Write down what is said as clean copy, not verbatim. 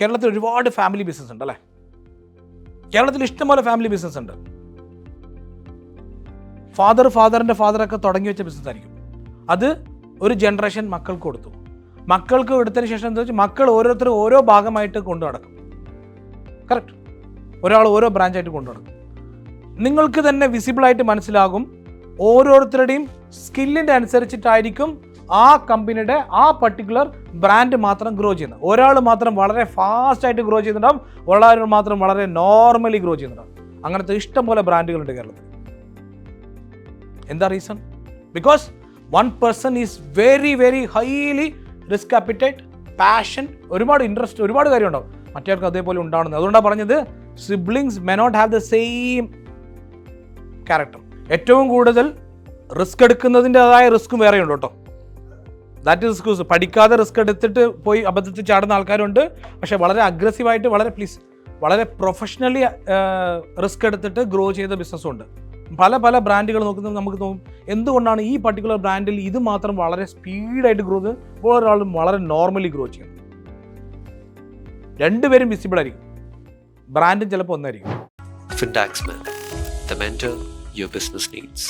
കേരളത്തിൽ ഒരുപാട് family business ഉണ്ട് അല്ലേ? കേരളത്തിൽ ഇഷ്ടംപോലെ ഫാമിലി ബിസിനസ് ഉണ്ട്. ഫാദറിൻ്റെ ഫാദറൊക്കെ തുടങ്ങി വെച്ച ബിസിനസ് ആയിരിക്കും. അത് ഒരു ജനറേഷൻ മക്കൾക്ക് കൊടുത്തു. മക്കൾക്ക് എടുത്തതിന് ശേഷം എന്താ വെച്ചാൽ മക്കൾ ഓരോരുത്തരും ഓരോ ഭാഗമായിട്ട് കൊണ്ടു നടക്കും. കറക്റ്റ്. ഒരാൾ ഓരോ ബ്രാഞ്ചായിട്ട് കൊണ്ടു നടക്കും. നിങ്ങൾക്ക് തന്നെ വിസിബിളായിട്ട് മനസ്സിലാകും ഓരോരുത്തരുടെയും സ്കില്ലിൻ്റെ അനുസരിച്ചിട്ടായിരിക്കും ആ കമ്പനിയുടെ ആ പർട്ടിക്കുലർ ബ്രാൻഡ് മാത്രം ഗ്രോ ചെയ്യുന്നത്. ഒരാൾ മാത്രം വളരെ ഫാസ്റ്റായിട്ട് ഗ്രോ ചെയ്യുന്നുണ്ടാവും, ഒരാൾ മാത്രം വളരെ നോർമലി ഗ്രോ ചെയ്യുന്നുണ്ടാവും. അങ്ങനത്തെ ഇഷ്ടം പോലെ ബ്രാൻഡുകളുണ്ട് കേരളത്തിൽ. എന്താ reason? Because one person is very very highly risk appetite, passion, ഒരുപാട് ഇൻട്രസ്റ്റ്, ഒരുപാട് കാര്യം ഉണ്ടാവും. മറ്റേയാൾക്ക് അതേപോലെ ഉണ്ടാവുന്നത്. അതുകൊണ്ടാണ് പറഞ്ഞത് siblings may not have the same character. ഏറ്റവും കൂടുതൽ റിസ്ക് എടുക്കുന്നതിൻ്റെതായ റിസ്ക്കും വേറെയുണ്ട് കേട്ടോ. That is risk. പഠിക്കാതെ റിസ്ക് എടുത്തിട്ട് പോയി അബദ്ധത്തിൽ ചാടുന്ന ആൾക്കാരുണ്ട്. പക്ഷേ വളരെ അഗ്രസീവായിട്ട് വളരെ പ്രൊഫഷണലി റിസ്ക് എടുത്തിട്ട് ഗ്രോ ചെയ്ത ബിസിനസ്സും ഉണ്ട്. പല ബ്രാൻഡുകൾ നോക്കുന്നത് നമുക്ക് തോന്നും എന്തുകൊണ്ടാണ് ഈ പർട്ടിക്കുലർ ബ്രാൻഡിൽ ഇത് മാത്രം വളരെ സ്പീഡായിട്ട് ഗ്രോ ചെയ്ത് വേറൊരാളും വളരെ നോർമലി ഗ്രോ ചെയ്യുന്നത്. രണ്ടുപേരും വിസിബിൾ ആയിരിക്കും, ബ്രാൻഡും ചിലപ്പോൾ ഒന്നായിരിക്കും. Fintaxman, the mentor your business needs.